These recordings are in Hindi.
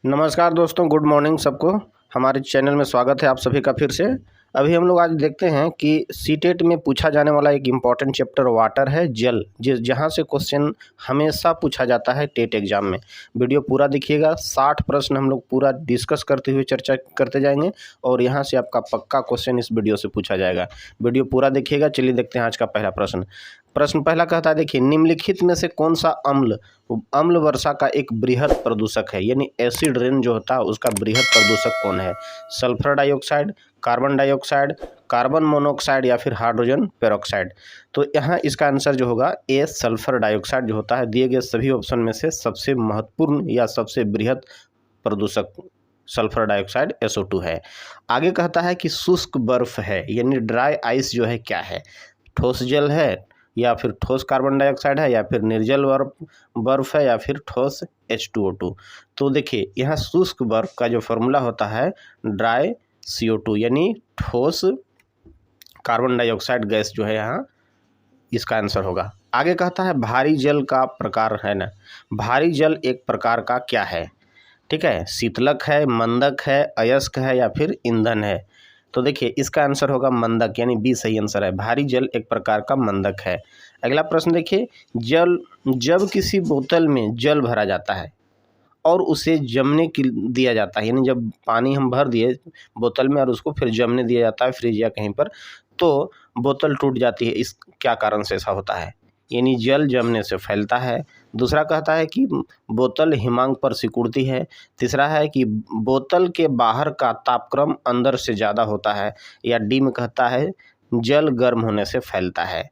नमस्कार दोस्तों, गुड मॉर्निंग सबको। हमारे चैनल में स्वागत है आप सभी का फिर से। अभी हम लोग आज देखते हैं कि सीटेट में पूछा जाने वाला एक इम्पॉर्टेंट चैप्टर वाटर है, जल, जहाँ से क्वेश्चन हमेशा पूछा जाता है टेट एग्जाम में। वीडियो पूरा देखिएगा, 60 प्रश्न हम लोग पूरा डिस्कस करते हुए चर्चा करते जाएंगे और यहाँ से आपका पक्का क्वेश्चन इस वीडियो से पूछा जाएगा। वीडियो पूरा देखिएगा। चलिए देखते हैं आज का पहला प्रश्न। प्रश्न पहला कहता है, देखिए, निम्नलिखित में से कौन सा अम्ल वर्षा का एक बृहद प्रदूषक है, यानी एसिड रेन जो होता है उसका बृहद प्रदूषक कौन है? Sulphur dioxide, carbon dioxide, carbon monoxide या फिर हाइड्रोजन पेरोक्साइड। तो यहाँ इसका आंसर जो होगा ए, सल्फर डाइऑक्साइड जो होता है। दिए गए सभी ऑप्शन में से सबसे महत्वपूर्ण या सबसे बृहद प्रदूषक सल्फर डाइऑक्साइड SO2 है। आगे कहता है कि शुष्क बर्फ है, यानी ड्राई आइस जो है क्या है? ठोस जल है, या फिर ठोस कार्बन डाइऑक्साइड है, या फिर निर्जल बर्फ है, या फिर ठोस H2O2। तो देखिए यहाँ शुष्क बर्फ का जो फॉर्मूला होता है ड्राई CO2, यानी ठोस कार्बन डाइऑक्साइड गैस जो है यहाँ इसका आंसर होगा। आगे कहता है भारी जल का प्रकार है ना, भारी जल एक प्रकार का क्या है? ठीक है, शीतलक है, मंदक है, अयस्क है या फिर ईंधन है? तो देखिए इसका आंसर होगा मंदक, यानी बी सही आंसर है। भारी जल एक प्रकार का मंदक है। अगला प्रश्न देखिए, जब किसी बोतल में जल भरा जाता है और उसे जमने की दिया जाता है, यानी जब पानी हम भर दिए बोतल में और उसको फिर जमने दिया जाता है फ्रिज या कहीं पर, तो बोतल टूट जाती है। इस क्या कारण से ऐसा होता है? यानी जल जमने से फैलता है। दूसरा कहता है कि बोतल हिमांक पर सिकुड़ती है। तीसरा है कि बोतल के बाहर का तापक्रम अंदर से ज़्यादा होता है। या डी में कहता है जल गर्म होने से फैलता है।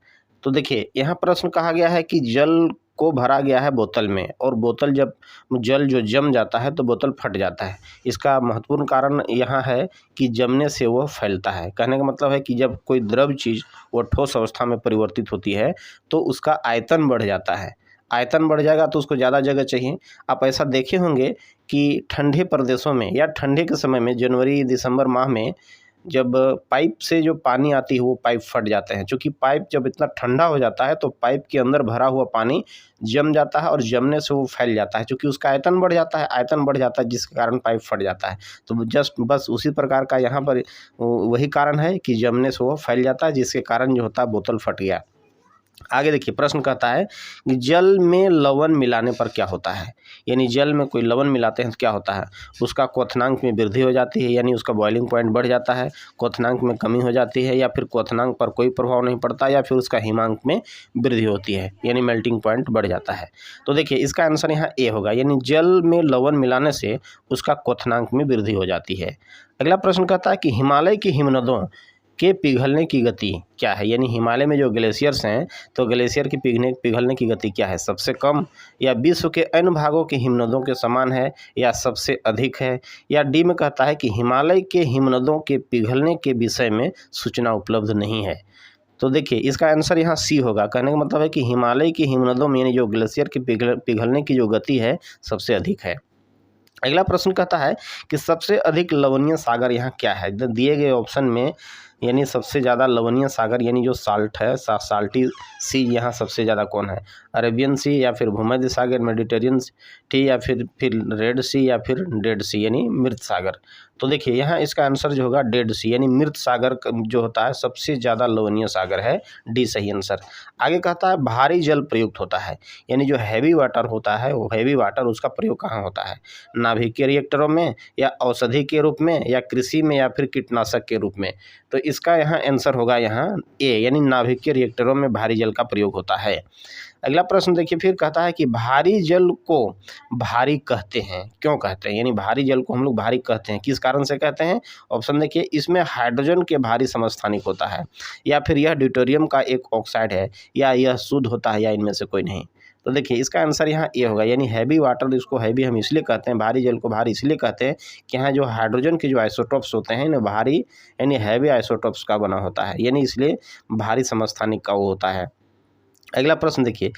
तो देखिए यहाँ प्रश्न कहा गया है कि जल को भरा गया है बोतल में और बोतल जब जल जो जम जाता है तो बोतल फट जाता है। इसका महत्वपूर्ण कारण यहाँ है कि जमने से वह फैलता है। कहने का मतलब है कि जब कोई द्रव चीज़ वो ठोस अवस्था में परिवर्तित होती है तो उसका आयतन बढ़ जाता है। आयतन बढ़ जाएगा तो उसको ज़्यादा जगह चाहिए। आप ऐसा देखे होंगे कि ठंडे प्रदेशों में या ठंडे के समय में जनवरी दिसंबर माह में जब पाइप से जो पानी आती है वो पाइप फट जाते हैं, क्योंकि पाइप जब इतना ठंडा हो जाता है तो पाइप के अंदर भरा हुआ पानी जम जाता है और जमने से वो फैल जाता है, क्योंकि उसका आयतन बढ़ जाता है। आयतन बढ़ जाता है जिसके कारण पाइप फट जाता है। तो बस उसी प्रकार का यहाँ पर वही कारण है कि जमने से वो फैल जाता है, जिसके कारण जो होता है बोतल फट गया। आगे देखिए प्रश्न कहता है कि जल में लवण मिलाने पर क्या होता है? यानी जल में कोई लवण मिलाते हैं तो क्या होता है? उसका क्वथनांक में वृद्धि हो जाती है, यानी उसका बॉइलिंग पॉइंट बढ़ जाता है। क्वथनांक में कमी हो जाती है, या फिर क्वथनांक पर कोई प्रभाव नहीं पड़ता, या फिर उसका हिमांक में वृद्धि होती है, यानी मेल्टिंग पॉइंट बढ़ जाता है। तो देखिए इसका आंसर यहाँ ए होगा, यानी जल में लवण मिलाने से उसका क्वथनांक में वृद्धि हो जाती है। अगला प्रश्न कहता है कि हिमालय की हिमनदों के पिघलने की गति क्या है? यानी हिमालय में जो ग्लेशियर्स हैं तो ग्लेशियर की पिघलने की गति क्या है? सबसे कम, या विश्व के अन्य भागों की हिमनदों के समान है, या सबसे अधिक है? या डी में कहता है कि हिमालय के हिमनदों के पिघलने के विषय में सूचना उपलब्ध नहीं है। तो देखिए इसका आंसर यहाँ सी होगा। कहने का मतलब है कि हिमालय की हिमनदों में यानी जो ग्लेशियर की पिघलने की जो गति है सबसे अधिक है। अगला प्रश्न कहता है कि सबसे अधिक लवणीय सागर यहाँ क्या है? दिए गए ऑप्शन में यानी सबसे ज़्यादा लवणीय सागर यानी जो साल्ट है, साल्टी सी यहाँ सबसे ज़्यादा कौन है? अरेबियन सी, या फिर भूमध्य सागर, मेडिटेरियन टी, या फिर रेड सी, या फिर डेड सी यानी मृत सागर। तो देखिए यहाँ इसका आंसर जो होगा डेड सी, यानी मृत सागर जो होता है सबसे ज़्यादा लवणीय सागर है। डी सही आंसर। आगे कहता है भारी जल प्रयुक्त होता है, यानी जो हैवी वाटर होता है वो हैवी वाटर उसका प्रयोग कहाँ होता है? नाभिकीय रिएक्टरों में, या औषधि के रूप में, या कृषि में, या फिर कीटनाशक के रूप में? तो इसका यहाँ आंसर होगा यहाँ ए, यानी नाभिकीय रिएक्टरों में भारी जल का प्रयोग होता है। अगला प्रश्न देखिए फिर कहता है कि भारी जल को भारी कहते हैं, क्यों कहते हैं? यानी भारी जल को हम लोग भारी कहते हैं, किस कारण से कहते हैं? ऑप्शन देखिए, इसमें हाइड्रोजन के भारी समस्थानिक होता है, या फिर यह ड्यूटेरियम का एक ऑक्साइड है, या यह शुद्ध होता है, या इनमें से कोई नहीं। तो देखिए इसका आंसर यहाँ ए होगा, यानी हैवी वाटर, इसको हैवी हम इसलिए कहते हैं, भारी जल को भारी इसलिए कहते हैं कि यहाँ जो हाइड्रोजन के जो आइसोटोप्स होते हैं ना भारी यानी हैवी आइसोटोप्स का बना होता है, यानी इसलिए भारी समस्थानिक का वो होता है। अगला प्रश्न देखिए,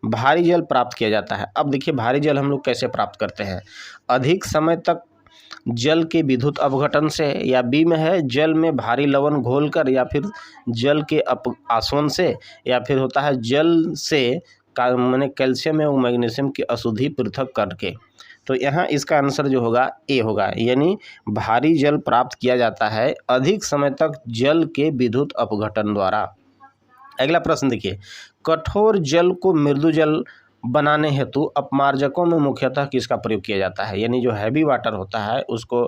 भारी जल प्राप्त किया जाता है। अब देखिए भारी जल हम लोग कैसे प्राप्त करते हैं? अधिक समय तक जल के विद्युत अपघटन से, या बी में है जल में भारी लवण घोलकर, या फिर जल के आसवन से, या फिर होता है जल से मैंने कैल्शियम एवं मैग्नीशियम की अशुद्धि पृथक करके। तो यहाँ इसका आंसर जो होगा ए होगा, यानी भारी जल प्राप्त किया जाता है अधिक समय तक जल के विद्युत अपघटन द्वारा। अगला प्रश्न देखिए, कठोर जल को मृदु जल बनाने हेतु अपमार्जकों में मुख्यतः किसका प्रयोग किया जाता है? यानी जो हैवी वाटर होता है उसको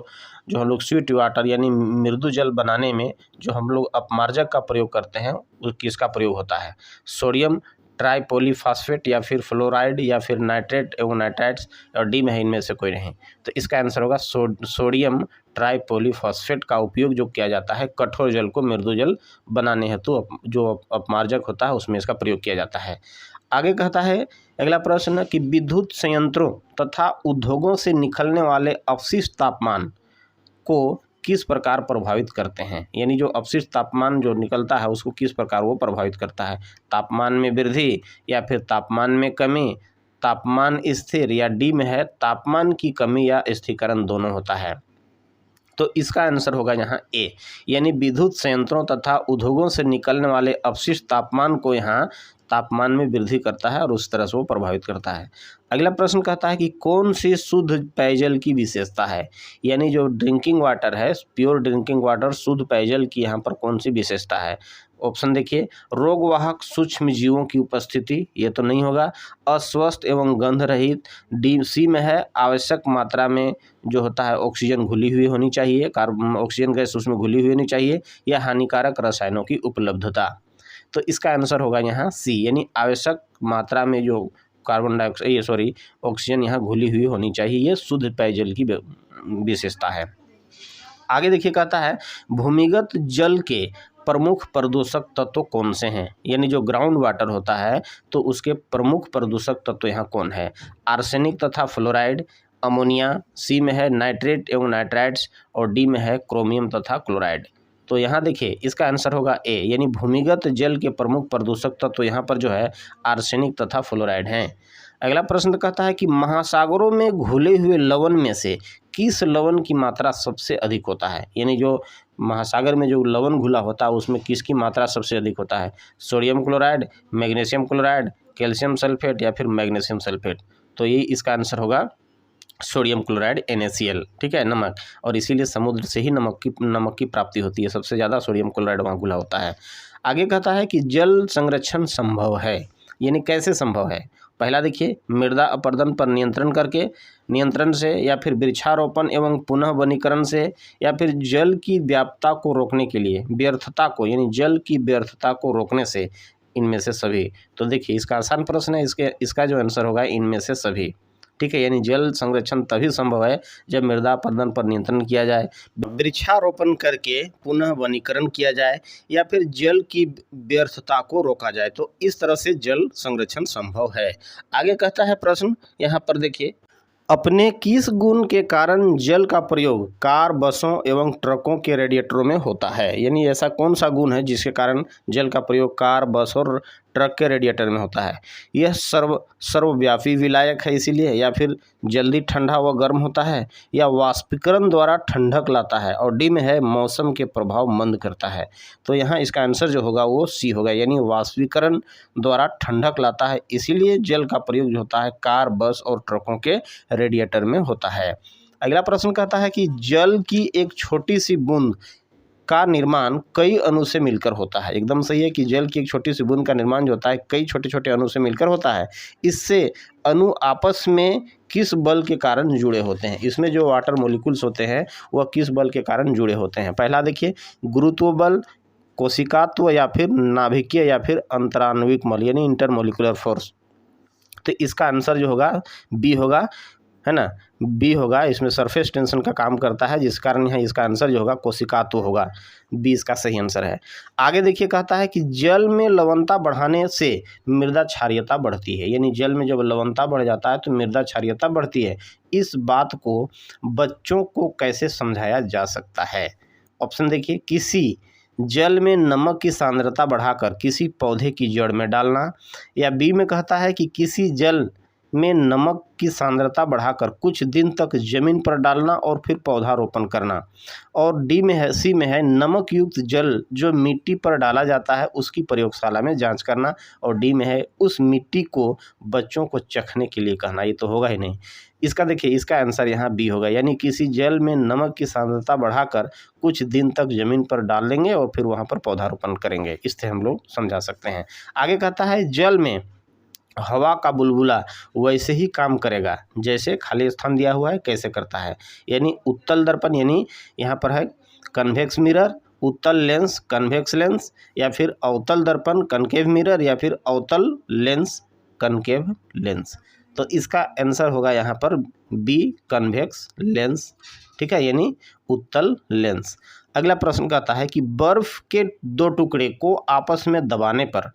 जो हम लोग स्वीट वाटर यानी मृदु जल बनाने में जो हम लोग अपमार्जक का प्रयोग करते हैं वो किसका प्रयोग होता है? सोडियम ट्राइपोलीफॉस्फेट या फिर फ्लोराइड या फिर नाइट्रेट एवं नाइट्राइट्स, और डी में है इनमें से कोई नहीं। तो इसका आंसर होगा सोडियम ट्राइपोलीफॉस्फेट का उपयोग जो किया जाता है कठोर जल को मृदु जल बनाने हेतु जो अपमार्जक होता है उसमें इसका प्रयोग किया जाता है। आगे कहता है अगला प्रश्न कि विद्युत संयंत्रों तथा उद्योगों से निकलने वाले अपशिष्ट तापमान को किस प्रकार प्रभावित करते हैं? यानी जो अपशिष्ट तापमान जो निकलता है उसको किस प्रकार वो प्रभावित करता है? तापमान में वृद्धि या फिर तापमान में कमी, तापमान स्थिर, या डी में है तापमान की कमी या स्थिरीकरण दोनों होता है। तो इसका आंसर होगा यहाँ ए, यानी विद्युत संयंत्रों तथा उद्योगों से निकलने वाले अपशिष्ट तापमान को यहाँ तापमान में वृद्धि करता है और उस तरह से वो प्रभावित करता है। अगला प्रश्न कहता है कि कौन सी शुद्ध पेयजल की विशेषता है? यानी जो ड्रिंकिंग वाटर है, प्योर ड्रिंकिंग वाटर, शुद्ध पेयजल की यहाँ पर कौन सी विशेषता है? ऑप्शन देखिए, रोगवाहक सूक्ष्म जीवों की उपस्थिति, ये तो नहीं होगा। अस्वस्थ एवं गंध रहित, डी सी में है आवश्यक मात्रा में जो होता है ऑक्सीजन घुली हुई होनी चाहिए, कार्बन ऑक्सीजन गैस उसमें घुली हुई होनी चाहिए, या हानिकारक रसायनों की उपलब्धता। तो इसका आंसर होगा यहाँ सी, यानी आवश्यक मात्रा में जो कार्बन डाइऑक्साइड ऑक्सीजन यहाँ घुली हुई होनी चाहिए, ये शुद्ध पेयजल की विशेषता है। आगे देखिए कहता है भूमिगत जल के प्रमुख प्रदूषक तत्व कौन से हैं? यानी जो ग्राउंड वाटर होता है तो उसके प्रमुख प्रदूषक तत्व यहाँ कौन है? आर्सेनिक तथा फ्लोराइड, अमोनिया, सी में है नाइट्रेट एवं नाइट्राइट्स, और डी में है क्रोमियम तथा क्लोराइड। तो यहाँ देखिए इसका आंसर होगा ए, यानी भूमिगत जल के प्रमुख प्रदूषक तत्व यहाँ पर जो है आर्सेनिक तथा फ्लोराइड हैं। अगला प्रश्न कहता है कि महासागरों में घुले हुए लवण में से किस लवण की मात्रा सबसे अधिक होता है? यानी जो महासागर में जो लवण घुला होता है उसमें किसकी मात्रा सबसे अधिक होता है? Sodium chloride, magnesium chloride, calcium sulphate या फिर मैग्नीशियम सल्फेट। तो ये इसका आंसर होगा सोडियम क्लोराइड NaCl, ठीक है, नमक, और इसीलिए समुद्र से ही नमक की प्राप्ति होती है, सबसे ज़्यादा सोडियम क्लोराइड वहाँ घुला होता है। आगे कहता है कि जल संरक्षण संभव है, यानी कैसे संभव है? पहला देखिए, मृदा अपरदन पर नियंत्रण से, या फिर वृक्षारोपण एवं पुनः वनीकरण से, या फिर जल की व्याप्तता को रोकने के लिए व्यर्थता को, यानी जल की व्यर्थता को रोकने से, इनमें से सभी। तो देखिए इसका आसान प्रश्न है, इसका जो आंसर होगा इनमें से सभी, ठीक है। यानी जल संरक्षण तभी संभव है जब मृदा अपरदन पर नियंत्रण किया जाए, वृक्षारोपण करके पुनः वनीकरण किया जाए, या फिर जल की व्यर्थता को रोका जाए। तो इस तरह से जल संरक्षण संभव है। आगे कहता है प्रश्न, यहाँ पर देखिए, अपने किस गुण के कारण जल का प्रयोग कार, बसों एवं ट्रकों के रेडिएटरों में होता है? यानी ऐसा कौन सा गुण है जिसके कारण जल का प्रयोग कार, बस और ट्रक के रेडिएटर में होता है? यह सर्वव्यापी विलायक है इसीलिए, या फिर जल्दी ठंडा व गर्म होता है, या वाष्पीकरण द्वारा ठंडक लाता है, और डी में है मौसम के प्रभाव मंद करता है। तो यहाँ इसका आंसर जो होगा वो सी होगा, यानी वाष्पीकरण द्वारा ठंडक लाता है, इसीलिए जल का प्रयोग जो होता है कार, बस और ट्रकों के रेडिएटर में होता है। अगला प्रश्न कहता है कि जल की एक छोटी सी बूंद का निर्माण कई अणु से मिलकर होता है। एकदम सही है कि जल की एक छोटी सी बूंद का निर्माण जो होता है कई छोटे छोटे अणु से मिलकर होता है। इससे अणु आपस में किस बल के कारण जुड़े होते हैं? इसमें जो वाटर मोलिकुल्स होते हैं वह किस बल के कारण जुड़े होते हैं? पहला देखिए, गुरुत्व बल, कोशिकात्व, या फिर नाभिकीय, या फिर अंतराण्विक बल, यानी इंटरमोलिकुलर फोर्स। तो इसका आंसर जो होगा बी होगा, है ना, बी होगा। इसमें सरफेस टेंशन का काम करता है, जिस कारण यहाँ इसका आंसर जो होगा कोशिकात्व होगा, बी इसका सही आंसर है। आगे देखिए कहता है कि जल में लवणता बढ़ाने से मृदा क्षारीयता बढ़ती है। यानी जल में जब लवणता बढ़ जाता है तो मृदा क्षारीयता बढ़ती है। इस बात को बच्चों को कैसे समझाया जा सकता है? ऑप्शन देखिए, किसी जल में नमक की सांद्रता बढ़ाकर किसी पौधे की जड़ में डालना, या बी में कहता है कि किसी जल में नमक की सांद्रता बढ़ाकर कुछ दिन तक जमीन पर डालना और फिर पौधारोपण करना, और डी में है, सी में है नमक युक्त जल जो मिट्टी पर डाला जाता है उसकी प्रयोगशाला में जांच करना, और डी में है उस मिट्टी को बच्चों को चखने के लिए कहना। ये तो होगा ही नहीं, इसका देखिए, इसका आंसर यहाँ बी होगा, यानी किसी जल में नमक की सांद्रता बढ़ाकर कुछ दिन तक जमीन पर डाल देंगे और फिर वहाँ पर पौधारोपण करेंगे। इससे हम लोग समझा सकते हैं। आगे कहता है जल में हवा का बुलबुला वैसे ही काम करेगा जैसे खाली स्थान दिया हुआ है। कैसे करता है? यानी उत्तल दर्पण, यानी यहाँ पर है कन्वेक्स मिरर, उत्तल लेंस कन्वेक्स लेंस, या फिर अवतल दर्पण कनकेव मिरर, या फिर अवतल लेंस कनकेव लेंस। तो इसका आंसर होगा यहाँ पर बी, कन्वेक्स लेंस। ठीक है, यानी उत्तल लेंस। अगला प्रश्न कहता है कि बर्फ के दो टुकड़े को आपस में दबाने पर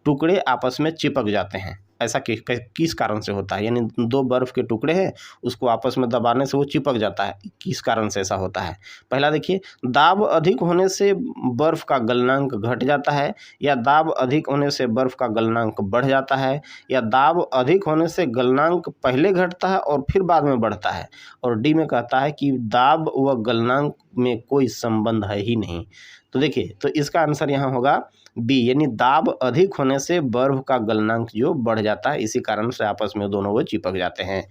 टुकड़े आपस में चिपक जाते हैं। ऐसा किस कारण से होता है? यानी दो बर्फ के टुकड़े हैं, उसको आपस में दबाने से वो चिपक जाता है। किस कारण से ऐसा होता है? पहला देखिए, दाब अधिक होने से बर्फ का गलनांक घट जाता है, या दाब अधिक होने से बर्फ का गलनांक बढ़ जाता है, या दाब अधिक होने से गलनांक पहले घटता है और फिर बाद में बढ़ता है। और डी में कहता है कि दाब व गलनांक में कोई संबंध है ही नहीं। तो देखिए, तो इसका आंसर यहाँ होगा बी, यानी दाब अधिक होने से बर्फ का गलनांक जो बढ़ जाता है, इसी कारण से आपस में दोनों वो चिपक जाते हैं।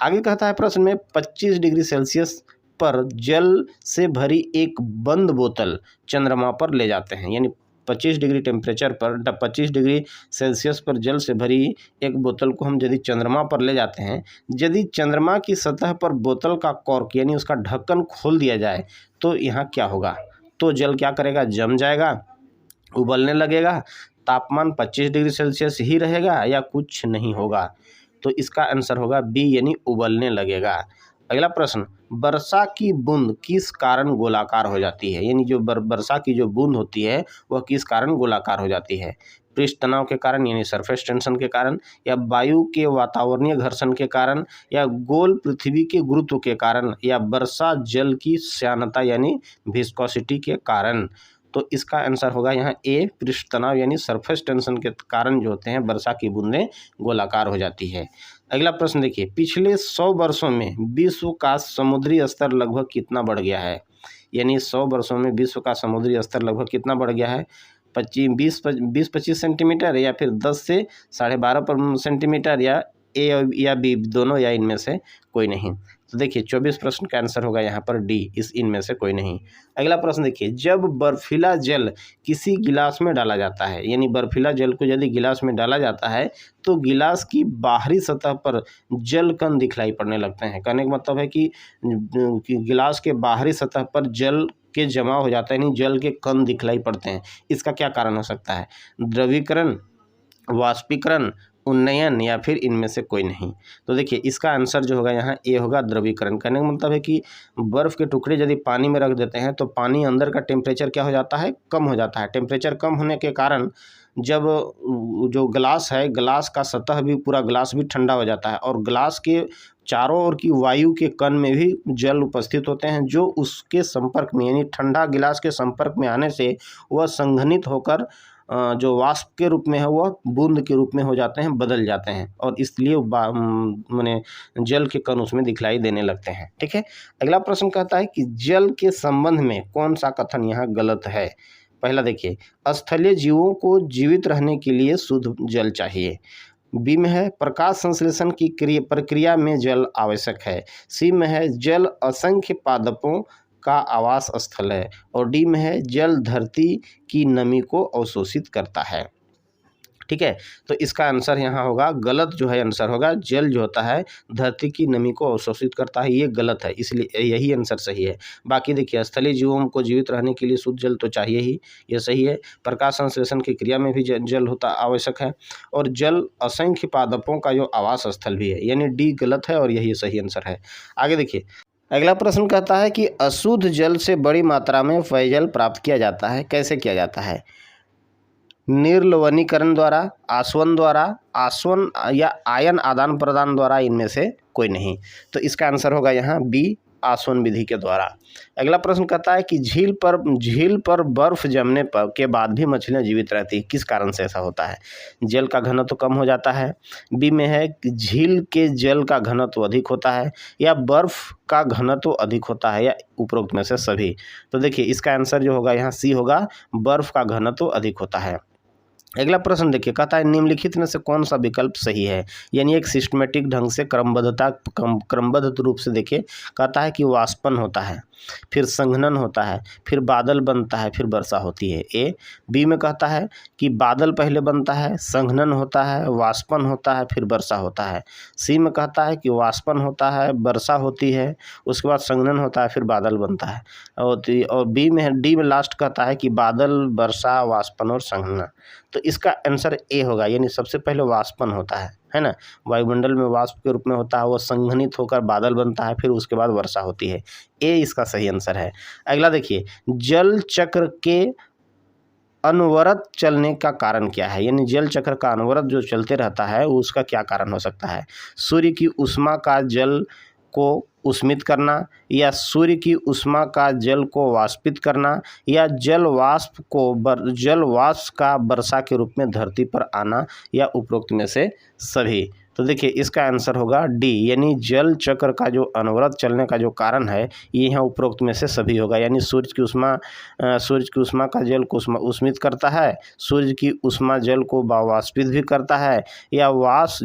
आगे कहता है प्रश्न में 25 डिग्री सेल्सियस पर जल से भरी एक बंद बोतल चंद्रमा पर ले जाते हैं। यानी 25 डिग्री टेम्परेचर पर 25 डिग्री सेल्सियस पर जल से भरी एक बोतल को हम यदि चंद्रमा पर ले जाते हैं, यदि चंद्रमा की सतह पर बोतल का कॉर्क यानी उसका ढक्कन खोल दिया जाए तो यहाँ क्या होगा? तो जल क्या करेगा? जम जाएगा, उबलने लगेगा, तापमान 25 डिग्री सेल्सियस ही रहेगा, या कुछ नहीं होगा? तो इसका आंसर होगा बी, यानी उबलने लगेगा। अगला प्रश्न, वर्षा की बूंद किस कारण गोलाकार हो जाती है? यानी जो वर्षा की जो बूंद होती है वह किस कारण गोलाकार हो जाती है? पृष्ठ तनाव के कारण यानी सरफेस टेंशन के कारण, या वायु के वातावरणीय घर्षण के कारण, या गोल पृथ्वी के गुरुत्व के कारण, या वर्षा जल की श्यानता यानी विस्कोसिटी के कारण? तो इसका आंसर होगा यहाँ ए, पृष्ठ तनाव यानी सरफेस टेंशन के कारण जो होते हैं वर्षा की बूंदें गोलाकार हो जाती है। अगला प्रश्न देखिए, पिछले 100 वर्षों में विश्व का समुद्री स्तर लगभग कितना बढ़ गया है? यानी 100 वर्षों में विश्व का समुद्री स्तर लगभग कितना बढ़ गया है? 20-25 सेंटीमीटर, या फिर 10 से 12.5 सेंटीमीटर, या ए या बी दोनों, या इनमें से कोई नहीं? तो देखिए 24 प्रश्न का आंसर होगा यहाँ पर डी, इनमें से कोई नहीं। अगला प्रश्न देखिए, जब बर्फीला जल किसी गिलास में डाला जाता है, यानी बर्फीला जल को यदि गिलास में डाला जाता है तो गिलास की बाहरी सतह पर जल कण दिखलाई पड़ने लगते हैं। कहने का मतलब है कि गिलास के बाहरी सतह पर जल के जमा हो जाता है, यानी जल के कण दिखलाई पड़ते हैं। इसका क्या कारण हो सकता है? द्रवीकरण, वाष्पीकरण, उन्नयन, या फिर इनमें से कोई नहीं? तो देखिए इसका आंसर जो होगा यहाँ ए होगा, द्रवीकरण। कहने का मतलब है कि बर्फ़ के टुकड़े यदि पानी में रख देते हैं तो पानी अंदर का टेम्परेचर क्या हो जाता है? कम हो जाता है। टेम्परेचर कम होने के कारण जब जो ग्लास है, ग्लास का सतह भी, पूरा ग्लास भी ठंडा हो जाता है, और ग्लास के चारों ओर की वायु के कण में भी जल उपस्थित होते हैं, जो उसके संपर्क में यानी ठंडा गिलास के संपर्क में आने से वह संघनित होकर जो वाष्प के रूप में है वह बूंद के रूप में हो जाते हैं, बदल जाते हैं, और इसलिए माने जल के कण उसमें दिखलाई देने लगते हैं। ठीक है, अगला प्रश्न कहता है कि जल के संबंध में कौन सा कथन यहाँ गलत है? पहला देखिए, स्थलीय जीवों को जीवित रहने के लिए शुद्ध जल चाहिए। बी में है प्रकाश संश्लेषण की प्रक्रिया में जल आवश्यक है। सी में है जल असंख्य पादपों का आवास स्थल है, और डी में है जल धरती की नमी को अवशोषित करता है। ठीक है, तो इसका आंसर यहाँ होगा गलत, जो है आंसर होगा जल जो होता है धरती की नमी को अवशोषित करता है, ये गलत है, इसलिए यही आंसर सही है। बाकी देखिए, स्थलीय जीवों को जीवित रहने के लिए शुद्ध जल तो चाहिए ही, ये सही है। प्रकाश संश्लेषण की क्रिया में भी जल होता आवश्यक है, और जल असंख्य पादपों का जो आवास स्थल भी है, यानी डी गलत है और यही सही आंसर है। आगे देखिए, अगला प्रश्न कहता है कि अशुद्ध जल से बड़ी मात्रा में पेयजल प्राप्त किया जाता है। कैसे किया जाता है? निर्लवणीकरण द्वारा, आसवन या आयन आदान प्रदान द्वारा, इनमें से कोई नहीं? तो इसका आंसर होगा यहाँ बी, आसवन विधि के द्वारा। अगला प्रश्न कहता है कि झील पर बर्फ जमने के बाद भी मछलियाँ जीवित रहती है। किस कारण से ऐसा होता है? जल का घनत्व कम हो जाता है, बी में है कि झील के जल का घनत्व अधिक होता है, या बर्फ का घनत्व अधिक होता है, या उपरोक्त में से सभी? तो देखिए इसका आंसर जो होगा यहाँ सी होगा, बर्फ का घनत्व अधिक होता है। अगला प्रश्न देखिए, कहता है निम्नलिखित में से कौन सा विकल्प सही है। यानी एक सिस्टमेटिक ढंग से क्रमबद्ध रूप से देखिए, कहता है कि वाष्पन होता है, फिर संघनन होता है, फिर बादल बनता है, फिर वर्षा होती है। ए। बी में कहता है कि बादल पहले बनता है, संघनन होता है, वाष्पन होता है, फिर वर्षा होता है। सी में कहता है कि वाष्पन होता है, वर्षा होती है, उसके बाद संघनन होता है, फिर बादल बनता है। और बी में डी में लास्ट कहता है कि बादल, वर्षा, वाष्पन और संघनन। तो इसका आंसर ए होगा, यानी सबसे पहले वाष्पन होता है ना, वायुमंडल में वाष्प के रूप में होता है, वो संघनित होकर बादल बनता है, फिर उसके बाद वर्षा होती है। ए इसका सही आंसर है। अगला देखिए, जल चक्र के अनवरत चलने का कारण क्या है। यानी जल चक्र का अनवरत जो चलते रहता है उसका क्या कारण हो सकता है। सूर्य की ऊष्मा का जल को उष्मित करना, या सूर्य की ऊष्मा का जल को वाष्पित करना, या जल वाष्प का वर्षा के रूप में धरती पर आना, या उपरोक्त में से सभी। तो देखिए इसका आंसर होगा डी, यानी जल चक्र का जो अनवरत चलने का जो कारण है ये यहाँ उपरोक्त में से सभी होगा। यानी सूर्य की ऊष्मा का जल को उष्मित करता है, सूर्य की ऊष्मा जल को वाष्पित भी करता है, या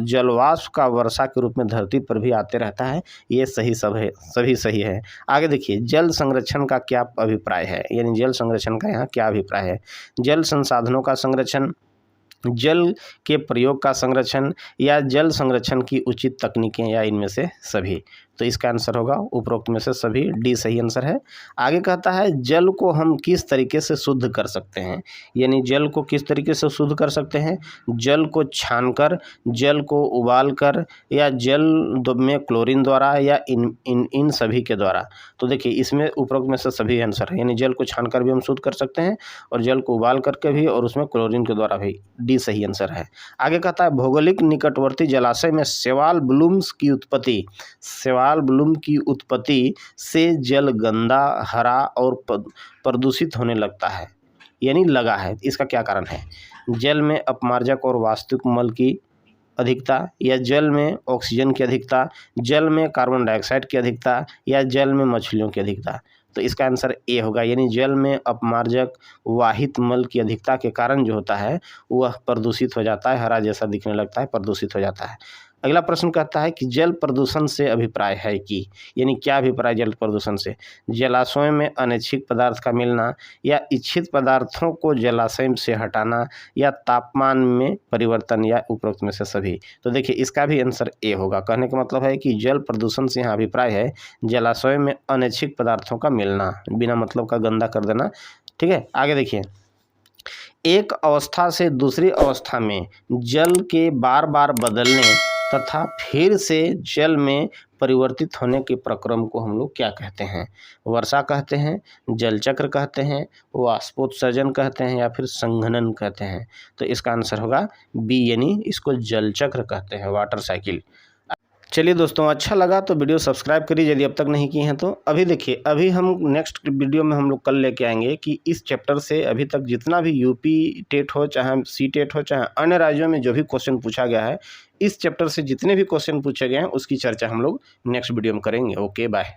जल वाष्प का वर्षा के रूप में धरती पर भी आते रहता है। ये सही सब है, सभी सही है। आगे देखिए, जल संरक्षण का क्या अभिप्राय है। यानी जल संरक्षण का यहाँ क्या अभिप्राय है। जल संसाधनों का संरक्षण, जल के प्रयोग का संरक्षण, या जल संरक्षण की उचित तकनीकें, या इनमें से सभी। तो इसका आंसर होगा उपरोक्त में से सभी, डी सही आंसर है। आगे कहता है जल को हम किस तरीके से शुद्ध कर सकते हैं। यानी जल को किस तरीके से शुद्ध कर सकते हैं। जल को छानकर, जल को उबालकर, या जल में क्लोरीन द्वारा, या इन सभी के द्वारा। तो देखिए इसमें उपरोक्त में से सभी आंसर है। यानी जल को छानकर भी हम शुद्ध कर सकते हैं, और जल को उबाल करके भी, और उसमें क्लोरीन के द्वारा भी। डी सही आंसर है। आगे कहता है भौगोलिक निकटवर्ती जलाशय में शैवाल ब्लूम की उत्पत्ति से जल गंदा, हरा और प्रदूषित होने लगता है, यानी लगा है। इसका क्या कारण है। जल में अपमार्जक और वास्तविक मल की अधिकता, या जल में ऑक्सीजन की अधिकता, जल में कार्बन डाइऑक्साइड की अधिकता, या जल में मछलियों की अधिकता। तो इसका आंसर ए होगा, यानी जल में अपमार्जक वाहित मल की अधिकता के कारण जो होता है वह प्रदूषित हो जाता है, हरा जैसा दिखने लगता है, प्रदूषित हो जाता है। अगला प्रश्न कहता है कि जल प्रदूषण से अभिप्राय है कि, यानी क्या अभिप्राय जल प्रदूषण से। जलाशयों में अनैच्छिक पदार्थ का मिलना, या इच्छित पदार्थों को जलाशय से हटाना, या तापमान में परिवर्तन, या उपरोक्त में से सभी। तो देखिए इसका भी आंसर ए होगा। कहने का मतलब है कि जल प्रदूषण से यहाँ अभिप्राय है जलाशयों में अनैच्छिक पदार्थों का मिलना, बिना मतलब का गंदा कर देना। ठीक है, आगे देखिए, एक अवस्था से दूसरी अवस्था में जल के बार बार बदलने तथा फिर से जल में परिवर्तित होने के प्रक्रम को हम लोग क्या कहते हैं। वर्षा कहते हैं, जल चक्र कहते हैं, वाष्पोत्सर्जन कहते हैं, या फिर संघनन कहते हैं। तो इसका आंसर होगा बी, यानी इसको जल चक्र कहते हैं, वाटर साइकिल। चलिए दोस्तों, अच्छा लगा तो वीडियो सब्सक्राइब करिए यदि अब तक नहीं किए हैं तो। अभी देखिए, अभी हम नेक्स्ट वीडियो में हम लोग कल लेके आएंगे कि इस चैप्टर से अभी तक जितना भी यूपी टेट हो, चाहे सी टेट हो, चाहे अन्य राज्यों में जो भी क्वेश्चन पूछा गया है, इस चैप्टर से जितने भी क्वेश्चन पूछे गए हैं उसकी चर्चा हम लोग नेक्स्ट वीडियो में करेंगे। Okay, bye.